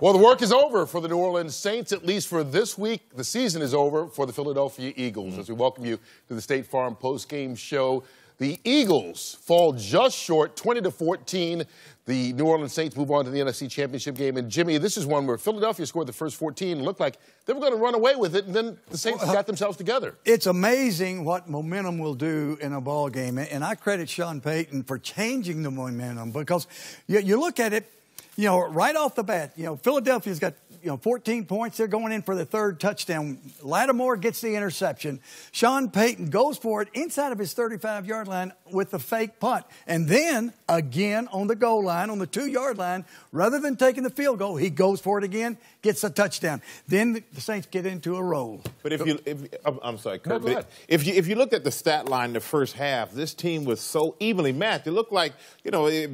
Well, the work is over for the New Orleans Saints, at least for this week. The season is over for the Philadelphia Eagles. As we welcome you to the State Farm postgame show, the Eagles fall just short, 20-14. The New Orleans Saints move on to the NFC Championship game. And, Jimmy, this is one where Philadelphia scored the first 14 and looked like they were going to run away with it, and then the Saints got themselves together. It's amazing what momentum will do in a ball game, and I credit Sean Payton for changing the momentum because you look at it, right off the bat, Philadelphia's got 14 points. They're going in for the third touchdown. Lattimore gets the interception. Sean Payton goes for it inside of his 35-yard line with the fake punt. And then, again, on the goal line, on the 2-yard line, rather than taking the field goal, he goes for it again, gets a touchdown. Then the Saints get into a roll. But I'm sorry, Kurt, no, go ahead. if you looked at the stat line the first half, this team was so evenly matched. It looked like,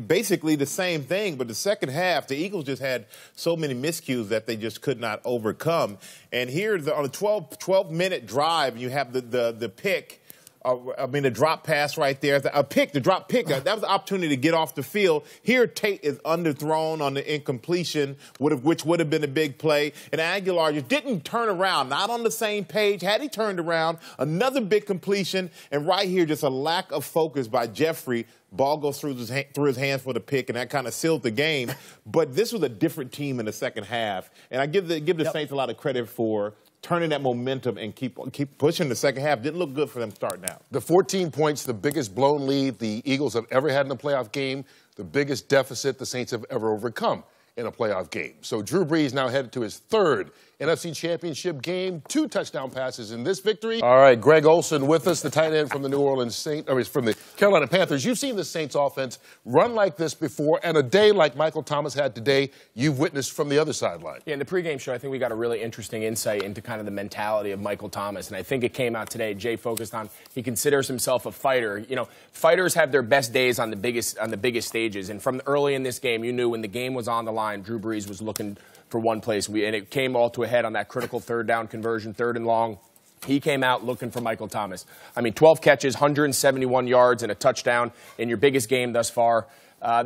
basically the same thing. But the second half, the Eagles just had so many miscues that they just could not overcome. And here on a 12-minute drive, you have the pick. The drop pass right there. The drop pick. That was the opportunity to get off the field. Here, Tate is underthrown on the incompletion, which would have been a big play. And Aguilar just didn't turn around, not on the same page. Had he turned around, another big completion. And right here, just a lack of focus by Jeffrey. Ball goes through his hands for the pick, and that kind of sealed the game. But this was a different team in the second half. And I give the Saints a lot of credit for turning that momentum and keep pushing the second half. Didn't look good for them starting out. The 14 points, the biggest blown lead the Eagles have ever had in a playoff game, the biggest deficit the Saints have ever overcome in a playoff game. So Drew Brees now headed to his third NFC Championship game, 2 touchdown passes in this victory. All right, Greg Olsen with us, the tight end from the New Orleans Saints, from the Carolina Panthers. You've seen the Saints offense run like this before, and a day like Michael Thomas had today, you've witnessed from the other sideline. Yeah, in the pregame show, I think we got a really interesting insight into kind of the mentality of Michael Thomas, and I think it came out today. Jay focused on he considers himself a fighter. Fighters have their best days on the biggest stages, and from early in this game, you knew when the game was on the line, Drew Brees was looking for one place, and it came all to a head on that critical third down conversion, 3rd and long. He came out looking for Michael Thomas. 12 catches, 171 yards, and a touchdown in your biggest game thus far.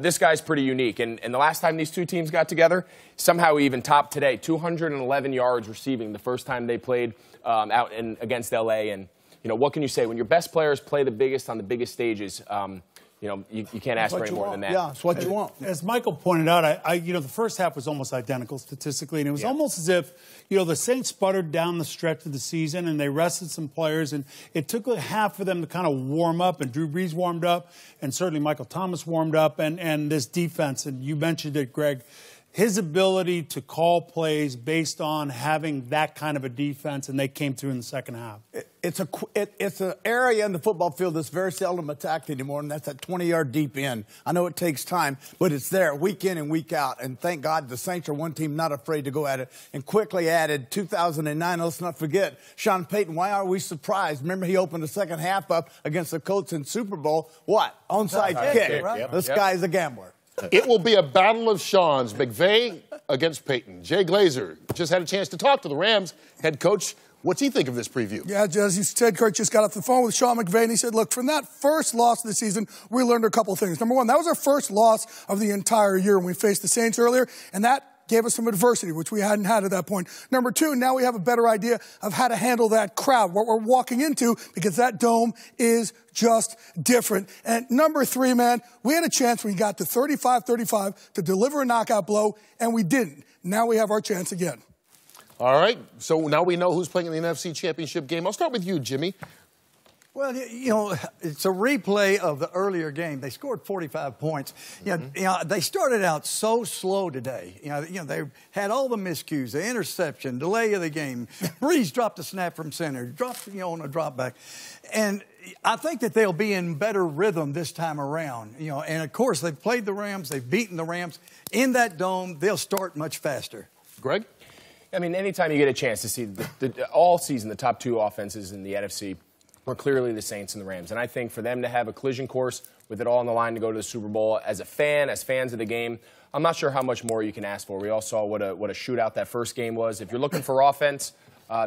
This guy's pretty unique, and the last time these two teams got together, somehow he even topped today, 211 yards receiving the first time they played out against L.A., and what can you say? When your best players play the biggest on the biggest stages, you can't ask for any more than that. Yeah, it's what you want. As Michael pointed out, the first half was almost identical statistically, and it was almost as if, the Saints sputtered down the stretch of the season, and they rested some players, and it took a half for them to kind of warm up, and Drew Brees warmed up, and certainly Michael Thomas warmed up, and this defense, and you mentioned it, Greg, his ability to call plays based on having that kind of a defense, and they came through in the second half. It's an area in the football field that's very seldom attacked anymore, and that's that 20-yard deep end. I know it takes time, but it's there week in and week out. And thank God the Saints are one team not afraid to go at it. And quickly added 2009. Let's not forget Sean Payton. Why are we surprised? Remember, he opened the second half up against the Colts in Super Bowl. What? Onside kick. Right? This guy is a gambler. It will be a battle of Sean's. McVay against Payton. Jay Glazer just had a chance to talk to the Rams head coach. What's he think of this preview? Yeah, as you said, Kurt just got off the phone with Sean McVay, and he said, look, from that first loss of the season, we learned a couple of things. Number one, that was our first loss of the entire year when we faced the Saints earlier, and that gave us some adversity, which we hadn't had at that point. Number two, now we have a better idea of how to handle that crowd, what we're walking into, because that dome is just different. And number three, man, we had a chance when we got to 35-35 to deliver a knockout blow, and we didn't. Now we have our chance again. All right, so now we know who's playing in the NFC Championship game. I'll start with you, Jimmy. Well, it's a replay of the earlier game. They scored 45 points. They started out so slow today. They had all the miscues, the interception, delay of the game. Brees dropped a snap from center, dropped, on a drop back. And I think that they'll be in better rhythm this time around. And of course, they've played the Rams. They've beaten the Rams. In that dome, they'll start much faster. Greg? Anytime you get a chance to see all season the top 2 offenses in the NFC are clearly the Saints and the Rams. And I think for them to have a collision course with it all on the line to go to the Super Bowl, as fans of the game, I'm not sure how much more you can ask for. We all saw what a shootout that first game was. If you're looking for offense,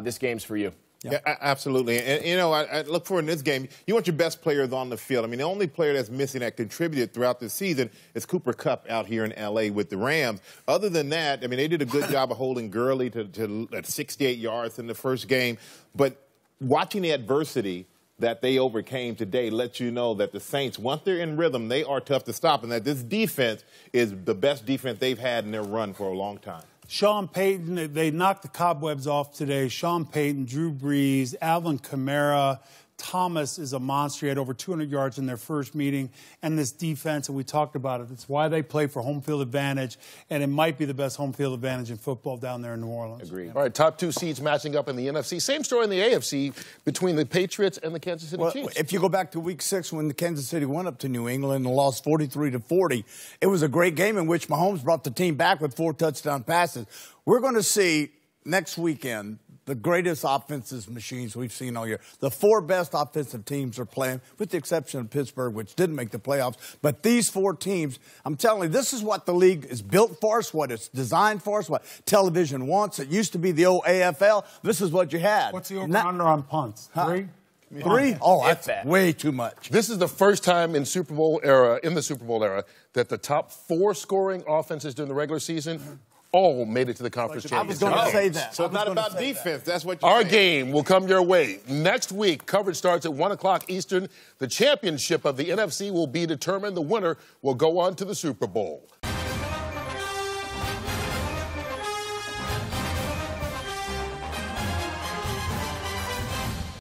this game's for you. Yeah, absolutely. And, you know, I look for in this game, you want your best players on the field. I mean, the only player that's missing that contributed throughout the season is Cooper Kupp out here in L.A. with the Rams. Other than that, I mean, they did a good job of holding Gurley to 68 yards in the first game. But watching the adversity that they overcame today lets you know that the Saints, once they're in rhythm, they are tough to stop, and that this defense is the best defense they've had in their run for a long time. Sean Payton, they knocked the cobwebs off today. Sean Payton, Drew Brees, Alvin Kamara, Thomas is a monster. He had over 200 yards in their first meeting. And this defense, and we talked about it, it's why they play for home field advantage, and it might be the best home field advantage in football down there in New Orleans. Agreed. All right, top two seeds matching up in the NFC. Same story in the AFC between the Patriots and the Kansas City Chiefs. If you go back to Week 6 when the Kansas City went up to New England and lost 43-40, it was a great game in which Mahomes brought the team back with 4 touchdown passes. We're going to see next weekend the greatest offensive machines we've seen all year. The 4 best offensive teams are playing, with the exception of Pittsburgh, which didn't make the playoffs. But these 4 teams, I'm telling you, this is what the league is built for us, what it's designed for us, what television wants. It used to be the old AFL. This is what you had. What's the over-under on punts? 3? 3? Oh, that's way too much. This is the first time in the Super Bowl era, that the top 4 scoring offenses during the regular season all made it to the conference championship. I was going to say that. So it's not about defense. That's what you're Our saying. game will come your way. Next week, coverage starts at 1 o'clock Eastern. The championship of the NFC will be determined. The winner will go on to the Super Bowl.